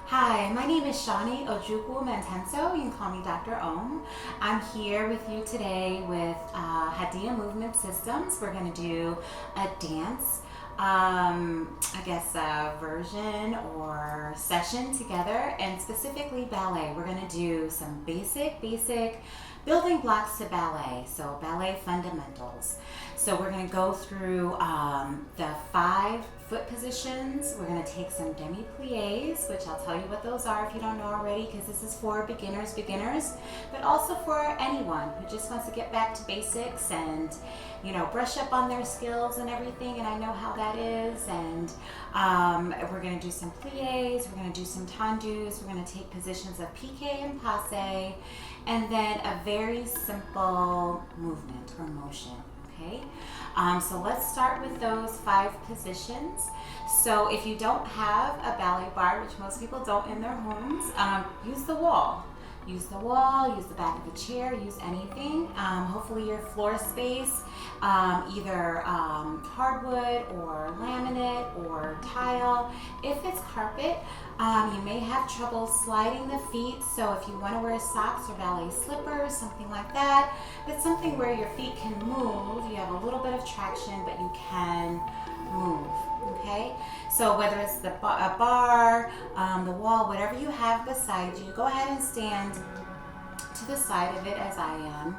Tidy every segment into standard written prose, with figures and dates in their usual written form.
Hi, my name is Shani Ojukwu Mantenso. You can call me Dr. Om. I'm here with you today with Hadiya Movement Systems. We're going to do a dance, version or session together, and specifically ballet. We're going to do some basic building blocks to ballet, so ballet fundamentals. So we're going to go through the 5 foot positions. We're going to take some demi plies, which I'll tell you what those are if you don't know already, because this is for beginners, but also for anyone who just wants to get back to basics and, you know, brush up on their skills and everything, and I know how that is. And we're going to do some plies, we're going to do some tendus, we're going to take positions of pique and posse, and then a very simple movement or motion. Okay, so let's start with those 5 positions. So if you don't have a ballet bar, which most people don't in their homes, use the wall. Use the wall, use the back of a chair, use anything. Hopefully your floor space, either hardwood or laminate or tile. If it's carpet, you may have trouble sliding the feet, so if you want to wear socks or ballet slippers, something like that, it's something where your feet can move. You have a little bit of traction, but you can move. Okay, so whether it's a bar, the wall, whatever you have beside you, go ahead and stand to the side of it as I am.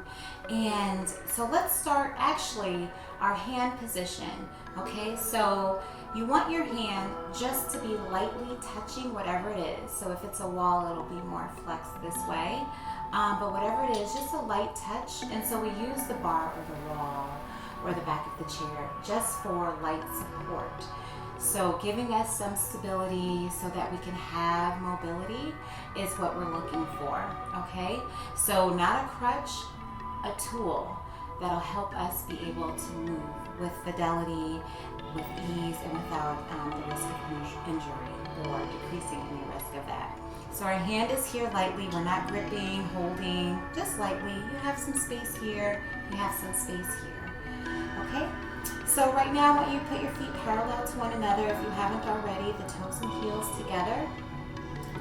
And so let's start actually our hand position. Okay, so you want your hand just to be lightly touching whatever it is. So if it's a wall, it'll be more flexed this way. But whatever it is, just a light touch. And so we use the bar or the wall or the back of the chair just for light support. So giving us some stability so that we can have mobility is what we're looking for, okay? So not a crutch, a tool that'll help us be able to move with fidelity, with ease, and without the risk of injury or decreasing any risk of that. So our hand is here lightly, we're not gripping, holding, just lightly. You have some space here, you have some space here, okay? So right now I want you to put your feet parallel to one another if you haven't already, the toes and heels together,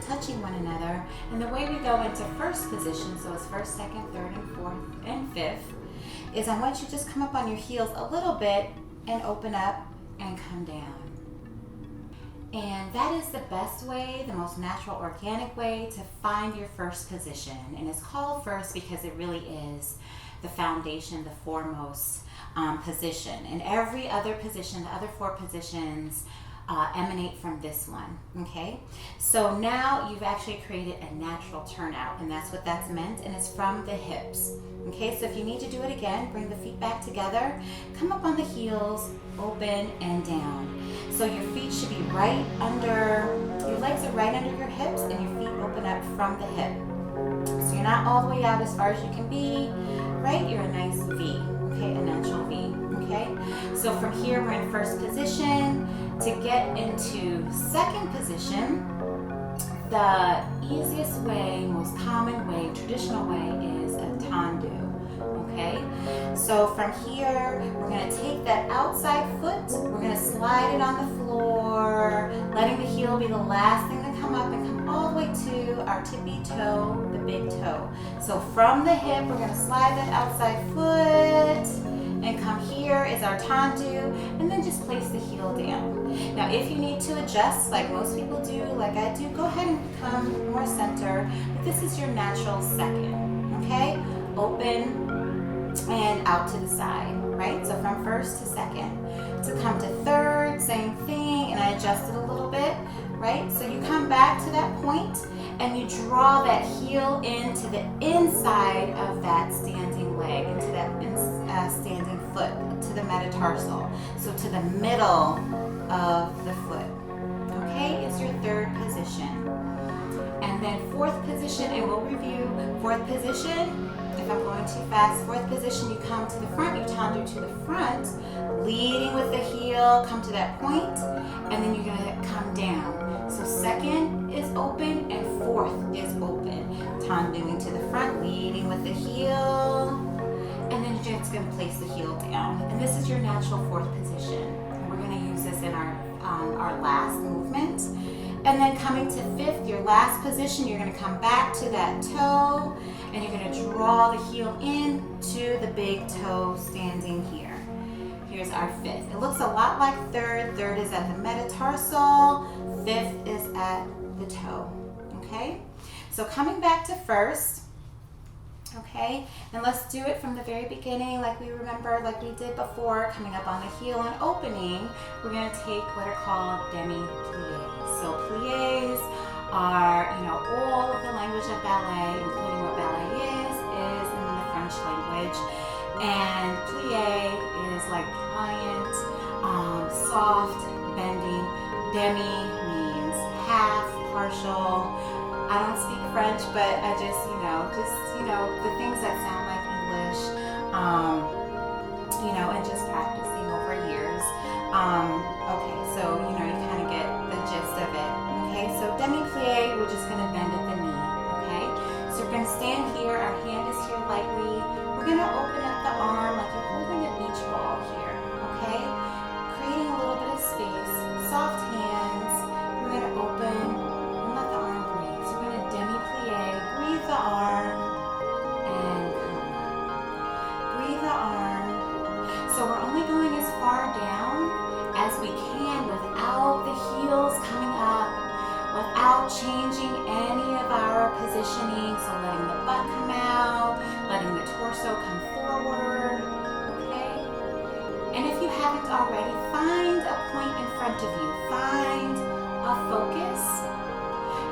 touching one another. And the way we go into first position, so it's first, second, third, and fourth, and fifth, is I want you to just come up on your heels a little bit and open up and come down. And that is the best way, the most natural, organic way to find your first position. And it's called first because it really is the foundation, the foremost position. And every other position, the other 4 positions, emanate from this one, okay? So now you've actually created a natural turnout, and that's what that's meant, and it's from the hips, okay? So if you need to do it again, bring the feet back together, come up on the heels, open and down. So your feet should be right under, your legs are right under your hips, and your feet open up from the hip. So you're not all the way out as far as you can be, right? You're a nice V, okay, a natural V, okay? So from here, we're in first position. To get into second position, the easiest way, most common way, traditional way is a tendu, okay? So from here, we're gonna take that outside foot, we're gonna slide it on the floor, letting the heel be the last thing to come up and come all the way to our tippy toe, the big toe. So from the hip, we're gonna slide that outside foot, and come here is our tendu, and then just place the heel down. Now if you need to adjust, like most people do, like I do, go ahead and come more center, but this is your natural second, okay? Open and out to the side, right? So from first to second. To come to third, same thing, and I adjust it a little bit, right? So you come back to that point, and you draw that heel into the inside of that standing leg, into that standing foot, to the metatarsal, so to the middle of the foot, okay, is your third position. And then fourth position, and we'll review fourth position. If I'm going too fast, fourth position, you come to the front, you tendu to the front, leading with the heel, come to that point, and then you're gonna come down. So second is open and fourth is open. Tenduing to the front, leading with the heel, and then you're just gonna place the heel down. And this is your natural fourth position. We're gonna use this in our last movement. And then coming to fifth, your last position, you're going to come back to that toe and you're going to draw the heel in to the big toe standing here. Here's our fifth. It looks a lot like third. Third is at the metatarsal. Fifth is at the toe. Okay? So coming back to first. Okay? And let's do it from the very beginning like we remember, like we did before, coming up on the heel and opening. We're going to take what are called demi plies. So plies are, all of the language of ballet, including what ballet is in the French language. And plie is like pliant, soft, bending. Demi means half, partial. I don't speak French, but I just the things that sound like English, and just practicing over years. Okay, so you kind of get the gist of it. Okay, so demi plie, we're just going to bend at the knee. Okay, so we're going to stand here. Our hand is here lightly. We're going to open up the arm like you're holding a beach ball here, okay? Creating a little bit of space, soft hands. We're going to open and let the arm breathe. So we're going to demi-plie, breathe the arm, and come up. Breathe the arm. So we're only going as far down as we can without the heels coming up, without changing any of our positioning. So letting the butt come out, letting the torso come forward, okay? And if you haven't already, find a point in front of you. Find a focus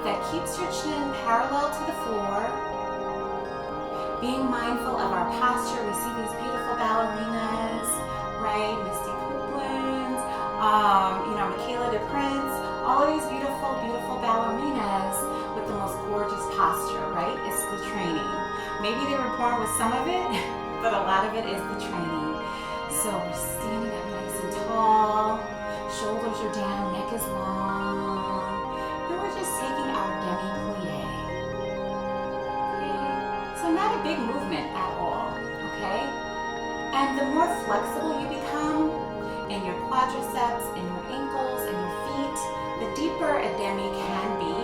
that keeps your chin parallel to the floor. Being mindful of our posture. We see these beautiful ballerinas, right? Misty Copeland, Michaela de Prince, all of these beautiful, beautiful ballerinas with the most gorgeous posture, right? It's the training. Maybe they were born with some of it, but a lot of it is the training. So we're standing up nice and tall, shoulders are down, neck is long, and we're just taking our demi-plie. Okay? So not a big movement at all, okay? And the more flexible you become in your quadriceps, in your ankles, and your feet, the deeper a demi can be.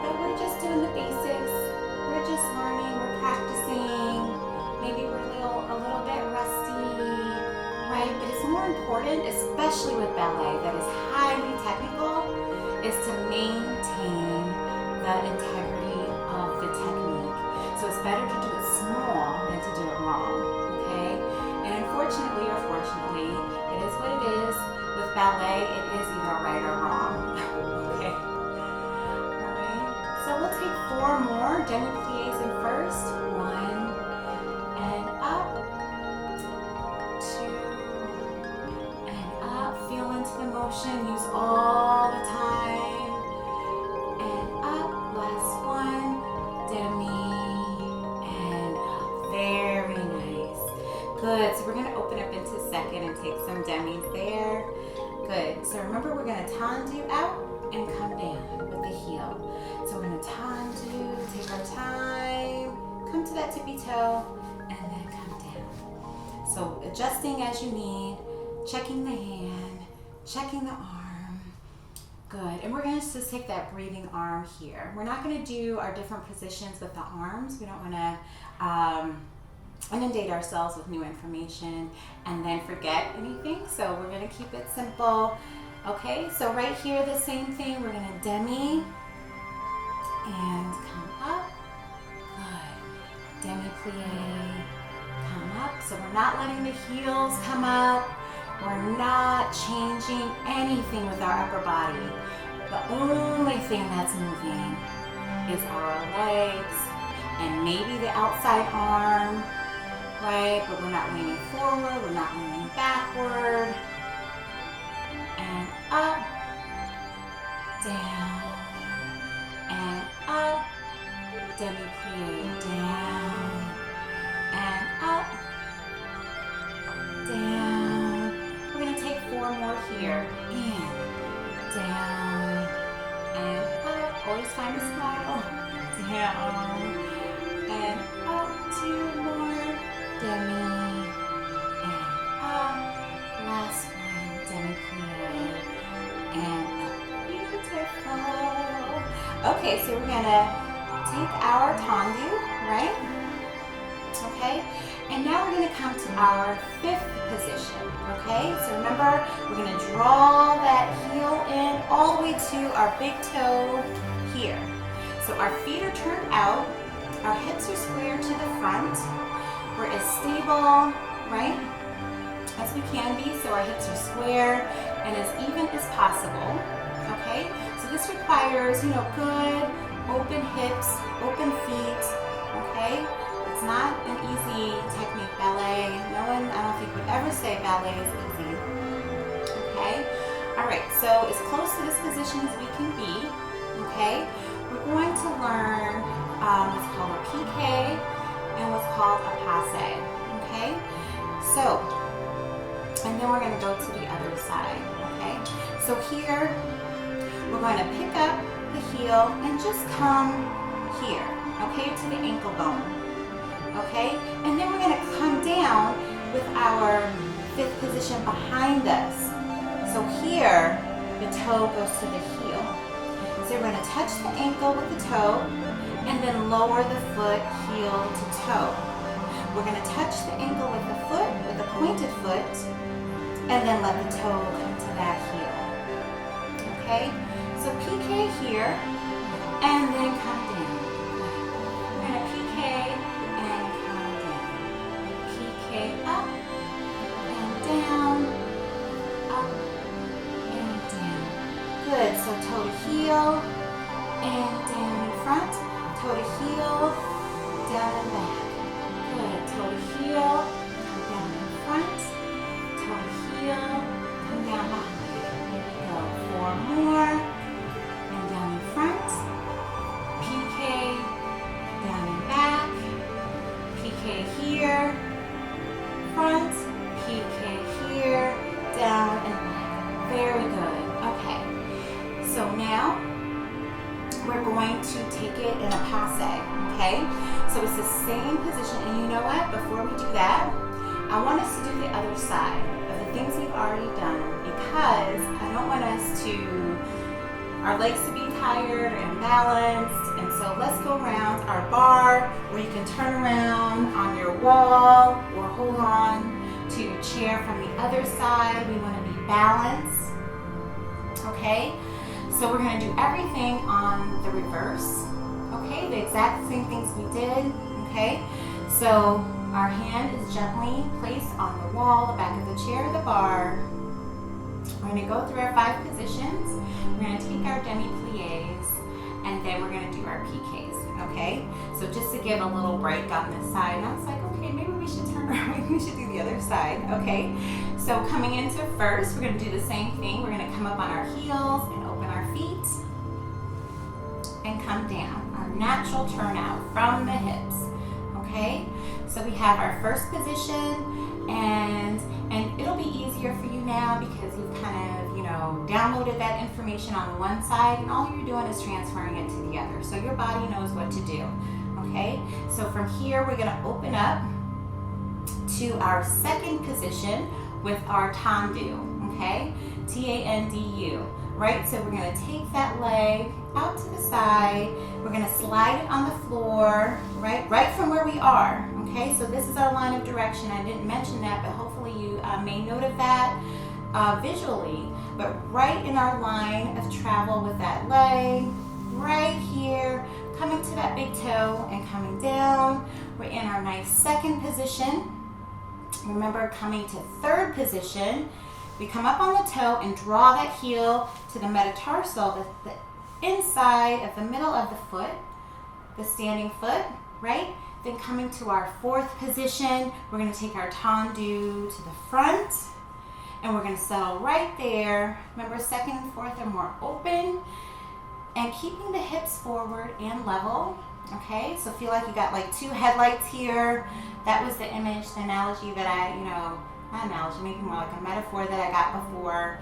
But we're just doing the basics. We're just learning, we're practicing. Maybe we're a little bit rusty, right? But it's more important, especially with ballet that is highly technical, is to maintain the integrity of the technique. So it's better to do it small than to do it wrong, okay? And unfortunately or fortunately, it is what it is. With ballet, it is either right or wrong, okay? All right, so we'll take 4 more demi-plies in first. 1, and up, 2, and up. Feel into the motion, use all the time, and up. Last one, demi, and up. Very nice. Good, so we're gonna open up into second and take some demis there. Good, so remember we're gonna tendu out and come down with the heel. So we're gonna tendu, take our time, come to that tippy toe, and then come down. So adjusting as you need, checking the hand, checking the arm. Good, and we're gonna just take that breathing arm here. We're not gonna do our different positions with the arms. We don't wanna inundate ourselves with new information and then forget anything. So we're gonna keep it simple. Okay, so right here, the same thing. We're gonna demi and come up. Good. Demi-plie, come up. So we're not letting the heels come up. We're not changing anything with our upper body. The only thing that's moving is our legs and maybe the outside arm, right? But we're not leaning forward, we're not leaning backward. And up, down, and up, demi-plie, down, and up, down. We're gonna take 4 more here. In, down, and up. Always find a smile. Down, and up. 2 more. Demi, and up. Last one, demi-plie, and up. Wonderful. Okay, so we're gonna take our tendu, right? Okay, and now we're gonna come to our fifth position, okay? So remember, we're gonna draw that heel in all the way to our big toe here. So our feet are turned out, our hips are square to the front. We're as stable, right, as we can be, so our hips are square and as even as possible, okay? So this requires, you know, good open hips, open feet, okay? It's not an easy technique, ballet. No one, I don't think, would ever say ballet is easy, okay? All right, so as close to this position as we can be, okay? We're going to learn what's called a pique and what's called a posse, okay? So, and then we're going to go to the other side, okay? So here, we're going to pick up the heel and just come here, okay, to the ankle bone, okay? And then we're going to come down with our fifth position behind us. So here, the toe goes to the heel. So we're going to touch the ankle with the toe and then lower the foot, heel to toe. We're going to touch the ankle with the foot, with the pointed foot, and then let the toe come to that heel. Okay? So pique here, and then come down. We're going to pique and come down. Pique up and down, up and down. Good. So toe to heel and down in front. Toe to heel, down and back. Good. Toe to heel, come down in front. Toe to heel, come down behind. Here we go. 4 more. And down in front. Pique, down and back. Pique here. Front. Pique here. Down and back. Very good. Okay. So now we're going to take it in a passe, okay? So it's the same position, and you know what? Before we do that, I want us to do the other side of the things we've already done because I don't want us to, our legs to be tired and balanced, and so let's go around our bar where you can turn around on your wall or hold on to your chair from the other side. We want to be balanced, okay? So we're going to do everything on the reverse, okay? The exact same things we did, okay? So our hand is gently placed on the wall, the back of the chair, the bar. We're going to go through our 5 positions. We're going to take our demi plies, and then we're going to do our piques, okay? So just to give a little break on this side, and I was like, okay, maybe we should turn around, maybe we should do the other side, okay? So coming into first, we're going to do the same thing. We're going to come up on our heels and open our feet and come down. Our natural turnout from the hips, okay? So we have our first position, and it'll be easier for you now because you've kind of, you know, downloaded that information on one side, and all you're doing is transferring it to the other. So your body knows what to do, okay? So from here, we're gonna open up to our second position with our tendu, okay? T-A-N-D-U, right? So we're gonna take that leg out to the side. We're gonna slide it on the floor, right from where we are, okay? So this is our line of direction. I didn't mention that, but hopefully you made note of that visually. But right in our line of travel with that leg, right here, coming to that big toe and coming down. We're in our nice second position. Remember, coming to third position, we come up on the toe and draw that heel to the metatarsal, the inside of the middle of the foot, the standing foot, right? Then coming to our fourth position, we're going to take our tendu to the front, and we're going to settle right there. Remember, second and fourth are more open, and keeping the hips forward and level, okay? So feel like you got like 2 headlights here. That was the image, the analogy that I, not analogy, maybe more like a metaphor that I got before.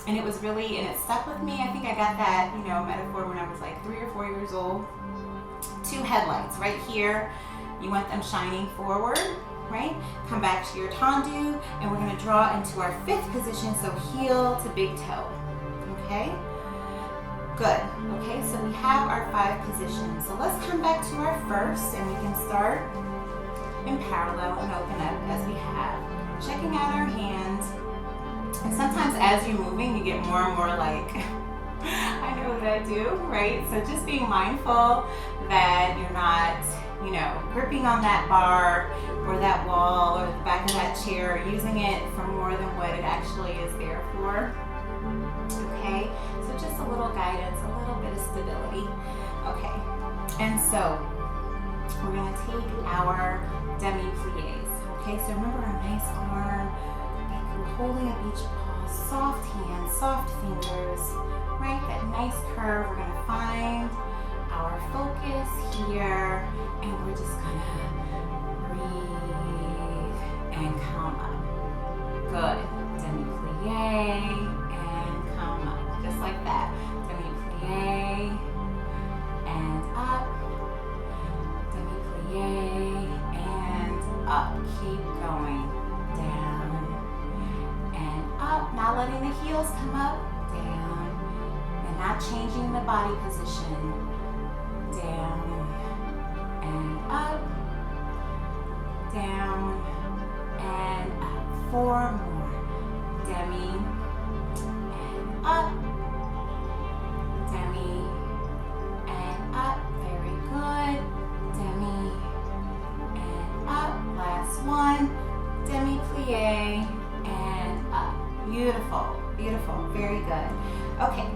And it was really, and it stuck with me. I think I got that, metaphor when I was like 3 or 4 years old. 2 headlights right here. You want them shining forward, right? Come back to your tendu, and we're gonna draw into our 5th position, so heel to big toe, okay? Good. Okay, so we have our 5 positions. So let's come back to our first, and we can start in parallel and open up as we have. Checking out our hands. And sometimes as you're moving, you get more and more like, I know what I do, right? So just being mindful that you're not, gripping on that bar or that wall or the back of that chair, using it for more than what it actually is there for. Okay, so just a little guidance, a little bit of stability. Okay, and so we're gonna take our demi plies. Okay, so remember our nice arm, like we're holding up each paw, soft hands, soft fingers, right? That nice curve. We're gonna find our focus here, and we're just gonna breathe and come up. Good. Demi plie and come up, just like that. Demi plie and up. Demi plie and up. Keep going. Down and up. Not letting the heels come up. Down and not changing the body position. Down and up, down and up. 4 more. Demi and up, demi and up. Very good. Demi and up. Last one. Demi plie and up. Beautiful, beautiful. Very good. Okay.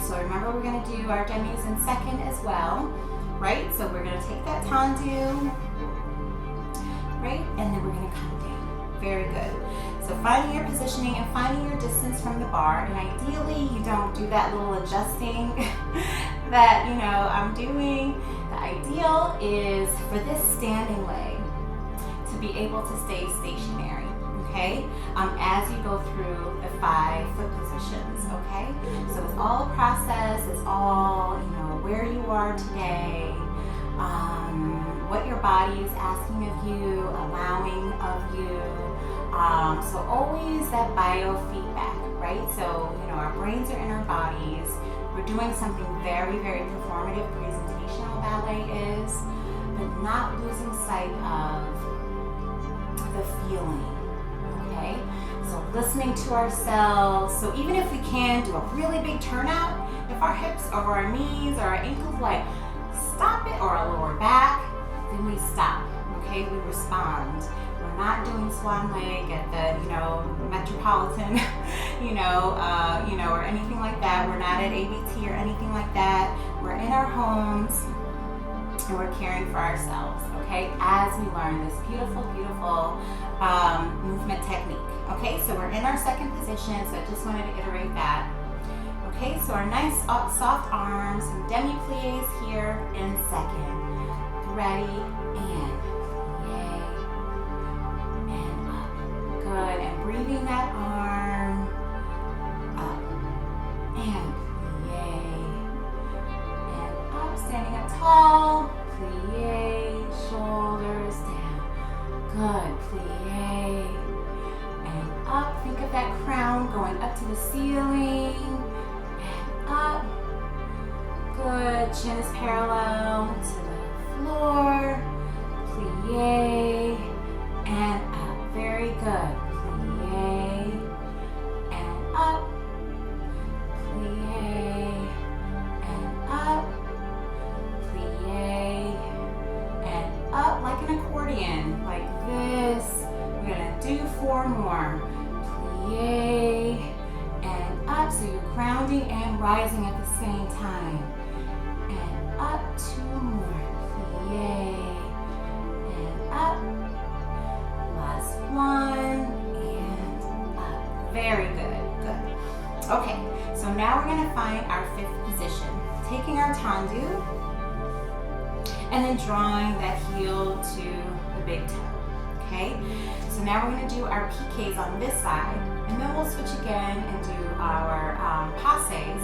So remember, we're going to do our demis in second as well, right? So we're going to take that tendu, right? And then we're going to come down. Very good. So finding your positioning and finding your distance from the bar. And ideally, you don't do that little adjusting that, I'm doing. The ideal is for this standing leg to be able to stay stationary. Okay, as you go through the 5 foot positions, okay? So it's all a process, it's all, where you are today, what your body is asking of you, allowing of you. So always that biofeedback, right? So, our brains are in our bodies. We're doing something very, very performative, presentational ballet is, but not losing sight of the feeling. Okay, so listening to ourselves. So even if we can do a really big turnout, if our hips or our knees or our ankles like stop it, or our lower back, then we stop. Okay, we respond. We're not doing swan leg at the Metropolitan, or anything like that. We're not at ABT or anything like that. We're in our homes and we're caring for ourselves. Okay, as we learn this beautiful, beautiful movement technique. Okay, so we're in our second position, so I just wanted to iterate that. Okay, so our nice soft arms, some demi plies here in second. Ready, and yay, and up. Good, and breathing that arm up, and yay, and up, standing up tall, plie, shoulders down. Good, plie, and up. Think of that crown going up to the ceiling, and up. Good, chin is parallel to the floor, plie, and up. Very good, plie, and up, plie, and up, plie, and up like an accordion, like this. We're gonna do 4 more. Plie and up, so you're grounding and rising at the same time. And up, 2 more. Plie and up. Last one and up. Very good. Good. Okay, so now we're gonna find our 5th position. Taking our tendu and then drawing that heel to the big toe. Okay, so now we're going to do our piques on this side, and then we'll switch again and do our posses,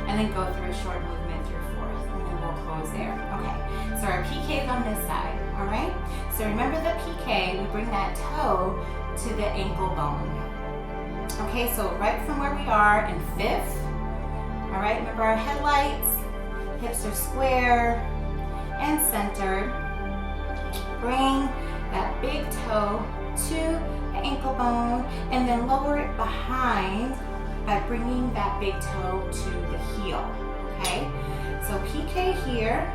and then go through a short movement through 4th, and then we'll close there. Okay, so our piques on this side, all right? So remember the pique, we bring that toe to the ankle bone. Okay, so right from where we are in 5th, All right, remember our headlights. Hips are square and centered. Bring that big toe to the ankle bone and then lower it behind by bringing that big toe to the heel, okay? So pique here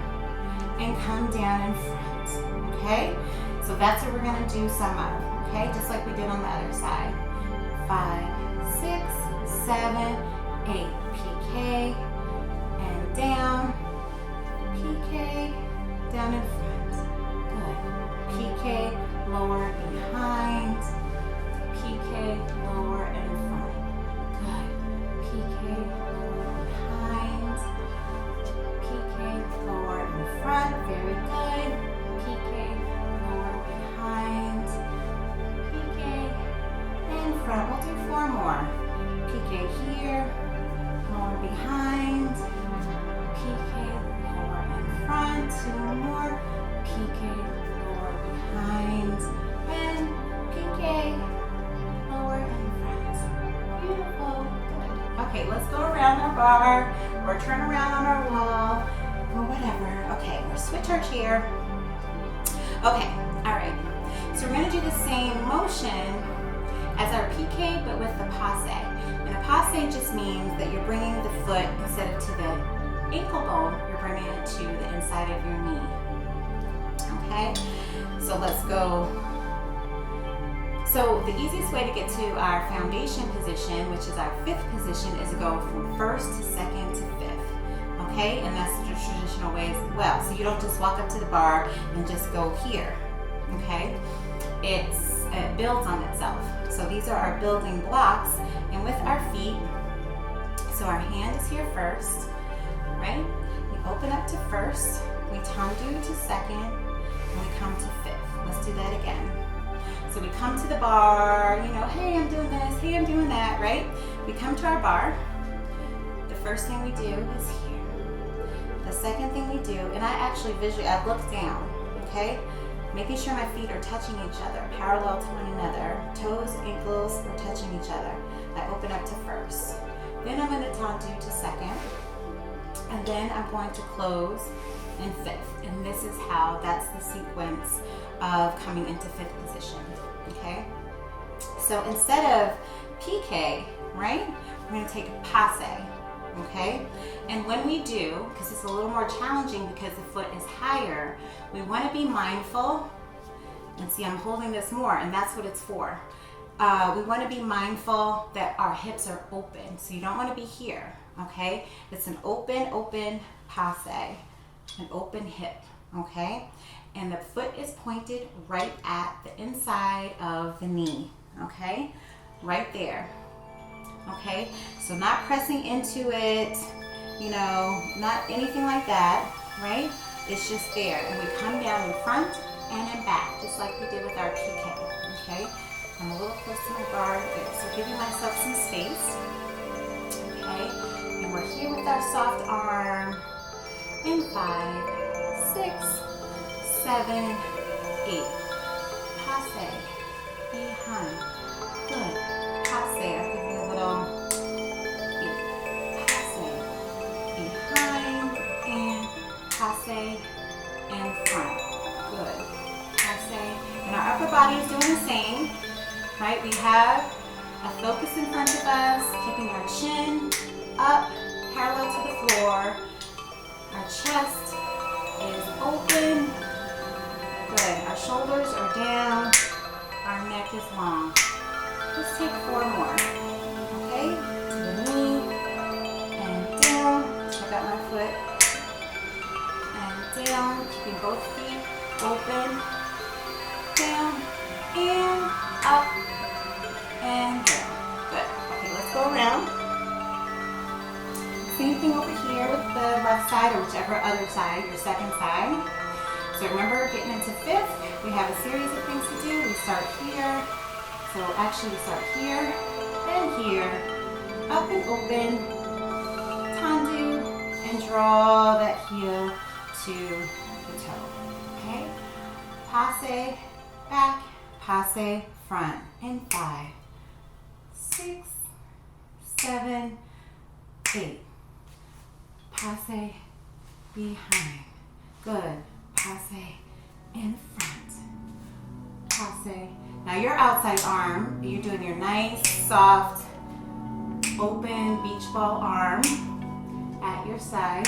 and come down in front, okay? So that's what we're gonna do some of, okay? Just like we did on the other side. 5, 6, 7, 8. Pique and down. Pique, down in front. Good. Pique, lower behind. Pique, lower and front. Good. Pique, lower behind. Pique, lower in front. Very good. Pique, lower behind. Pique, in front. We'll do 4 more. Pique here, lower behind. Pique, lower in front. 2 more. Pique, lower behind. And pique, lower in front. Beautiful. Good. Okay, let's go around our bar or turn around on our wall or whatever. Okay, we'll switch our chair. Okay, all right. So we're gonna do the same motion as our pique, but with the posse. And a posse just means that you're bringing the foot, instead of to the ankle bone, you're bringing it to the inside of your knee. Okay, so let's go. So the easiest way to get to our foundation position, which is our 5th position, is to go from 1st to 2nd to 5th. Okay, and that's the traditional way as well. So you don't just walk up to the bar and just go here. Okay, it builds on itself. So these are our building blocks, and with our feet, so our hand is here first, right? We open up to 1st, we tendu to 2nd, and we come to 5th. Let's do that again. So we come to the bar, you know, hey, I'm doing this, hey, I'm doing that, right? We come to our bar. The first thing we do is here. The second thing we do, and I actually visually, I look down, okay? Making sure my feet are touching each other, parallel to one another. Toes, ankles are touching each other. I open up to 1st. Then I'm going to tendu to 2nd. And then I'm going to close in 5th. And this is how, that's the sequence of coming into 5th position, okay? So instead of pique, right, we're going to take posse, okay? And when we do, because it's a little more challenging because the foot is higher, we want to be mindful, and see I'm holding this more, and that's what it's for. We want to be mindful that our hips are open, so you don't want to be here, okay? It's an open passe, an open hip, okay? And the foot is pointed right at the inside of the knee, okay? Right there, okay? So not pressing into it, you know, not anything like that, right? It's just there. And we come down in front and in back, just like we did with our pique, okay? I'm a little close to my bar, good. So giving myself some space, okay? And we're here with our soft arm in 5, 6, 7, 8. Passe, behind, good. Passe, I'll give you a little passe, behind, and passe, and front, good. Passe, and our upper body is doing the same, right? We have a focus in front of us, keeping our chin up, parallel to the floor. Our chest is open. Good. Our shoulders are down. Our neck is long. Let's take 4 more. Okay? To the knee and down. Check out my foot. And down. Keeping both feet open. Down and up and down. Good. Okay, let's go around. Same thing over here with the left side or whichever other side, your second side. So remember, getting into 5th, we have a series of things to do. We start here. So actually we start here, then here, up and open, tendu, and draw that heel to the toe. Okay? Passe, back, passe, front, in 5, 6, 7, 8. passe, behind. Good. Passe, in front. Passe. Now your outside arm, you're doing your nice, soft, open beach ball arm at your side.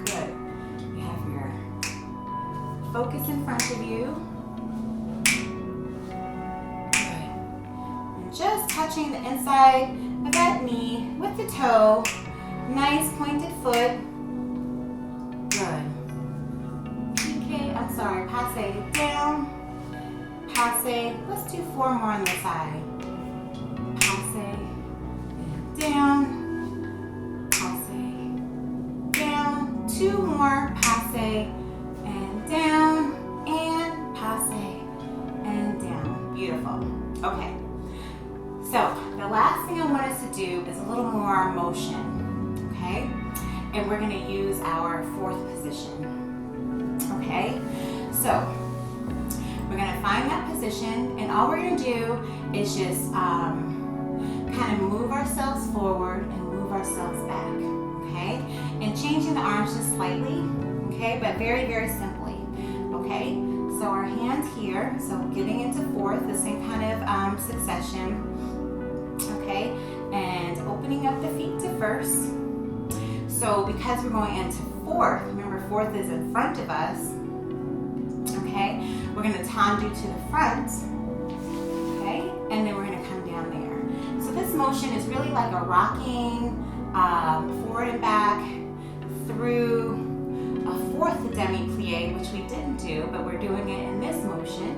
Good. You have your focus in front of you. Good. And just touching the inside of that knee with the toe. Nice pointed foot. Good. Pique, I'm sorry, passe down. Passe, let's do 4 more on the side. Passe, down. Passe, down. 2 more, passe, and down, and passe, and down. Beautiful. Okay. So, the last thing I want us to do is a little more motion, okay? And we're gonna use our 4th position, okay? So, we're gonna find that position, and all we're gonna do is just kind of move ourselves forward and move ourselves back, okay? And changing the arms just slightly, okay? But very, very simply, okay? So our hands here, so getting into 4th, the same kind of succession, okay? And opening up the feet to 1st. So because we're going into 4th, remember 4th is in front of us, okay? We're gonna tendu to the front, okay? And then we're gonna come down there. So this motion is really like a rocking forward and back through a 4th demi-plie, which we didn't do, but we're doing it in this motion,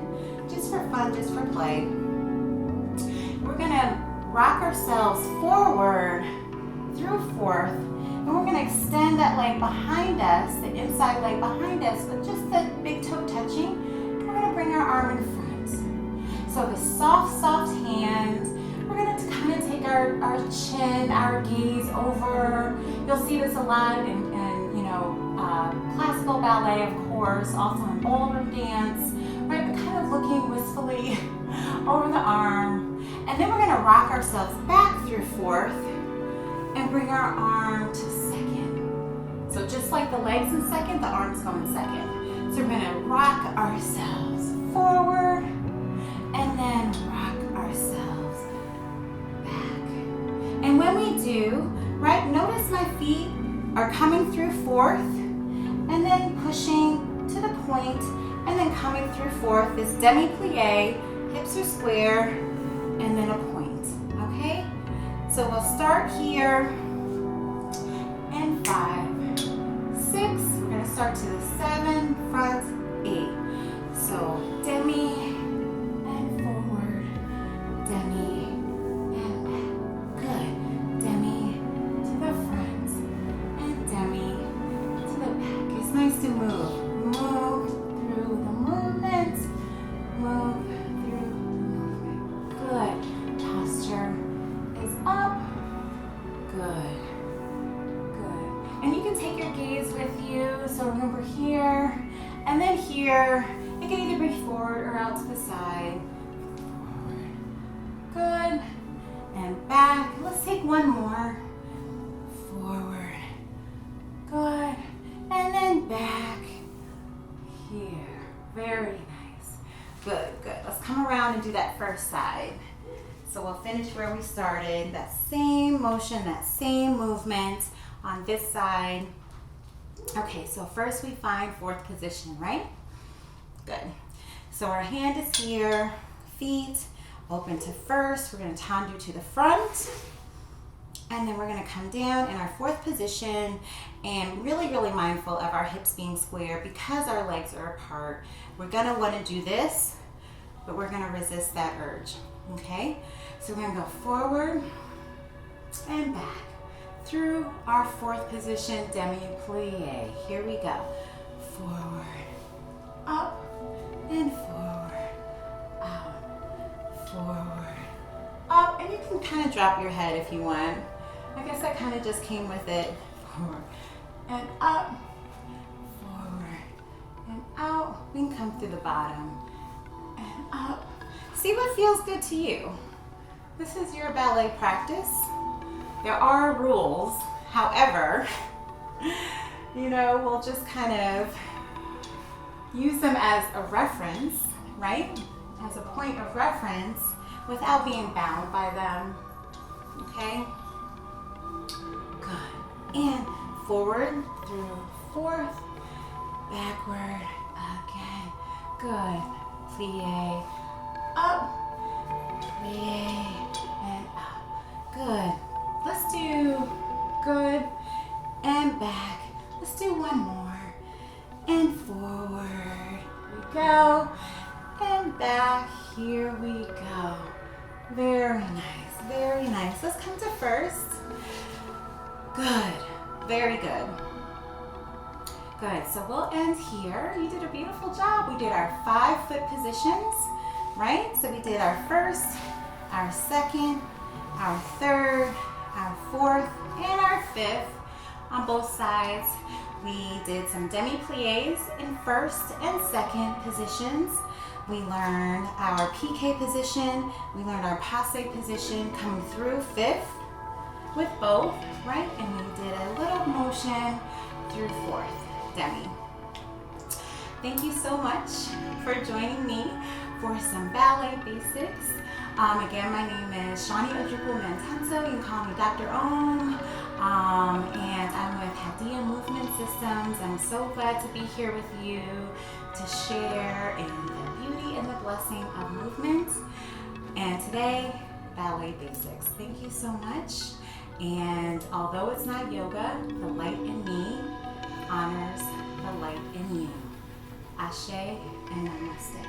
just for fun, just for play. We're gonna rock ourselves forward through 4th, and we're gonna extend that leg behind us, the inside leg behind us, with just the big toe touching. We're gonna bring our arm in front. So the soft, soft hand, we're gonna kind of take our chin, our gaze over. You'll see this a lot in classical ballet, of course, also in ballroom dance, right? But kind of looking wistfully over the arm. And then we're gonna rock ourselves back through 4th and bring our arm to 2nd. So just like the legs in 2nd, the arms go in 2nd. So we're gonna rock ourselves forward and then rock ourselves back. And when we do, right, notice my feet are coming through 4th and then pushing to the point and then coming through 4th, this demi-plie, hips are square, and then a point, okay? So we'll start here, and 5, 6, we're gonna start to the 7, front, 8. So demi, and forward, demi, and back. Good. Demi to the front, and demi to the back. It's nice to move. Move through the movement. Move through the movement. Good. Posture is up. Good. Good. And you can take your gaze with you. So remember here, and then here. It can either be forward or out to the side. Forward. Good. And back. Let's take one more. Forward. Good. And then back. Here. Very nice. Good, good. Let's come around and do that first side. So we'll finish where we started. That same motion, that same movement on this side. Okay, so first we find 4th position, right? Good. So our hand is here, feet open to 1st. We're going to tendu to the front. And then we're going to come down in our 4th position and really, really mindful of our hips being square because our legs are apart. We're going to want to do this, but we're going to resist that urge, okay? So we're going to go forward and back through our 4th position, demi-plie. Here we go. Forward, up, and forward, out, forward, up. And you can kind of drop your head if you want. I guess that kind of just came with it. Forward and up, forward and out. We can come through the bottom and up. See what feels good to you. This is your ballet practice. There are rules. However, we'll just kind of use them as a reference, right? As a point of reference without being bound by them, okay? Good. And forward through fourth, backward again. Good. Plie, up, plie, and up. Good. Let's do good and back. Let's do one more. And forward we go. And back, here we go. Very nice, very nice. Let's come to first. Good, very good. Good, so we'll end here. You did a beautiful job. We did our 5-foot positions, right? So we did our first, our second, our third, our fourth, and our fifth on both sides. We did some demi plies in first and second positions. We learned our pique position. We learned our posse position coming through fifth with both, right? And we did a little motion through fourth, demi. Thank you so much for joining me for some ballet basics. Again, my name is Shawnee Ojukwu Mantanso. You can call me Dr. Om. And I'm with Hadiya Movement Systems. I'm so glad to be here with you to share in the beauty and the blessing of movement. And today, ballet basics. Thank you so much. And although it's not yoga, the light in me honors the light in you. Ashe and namaste.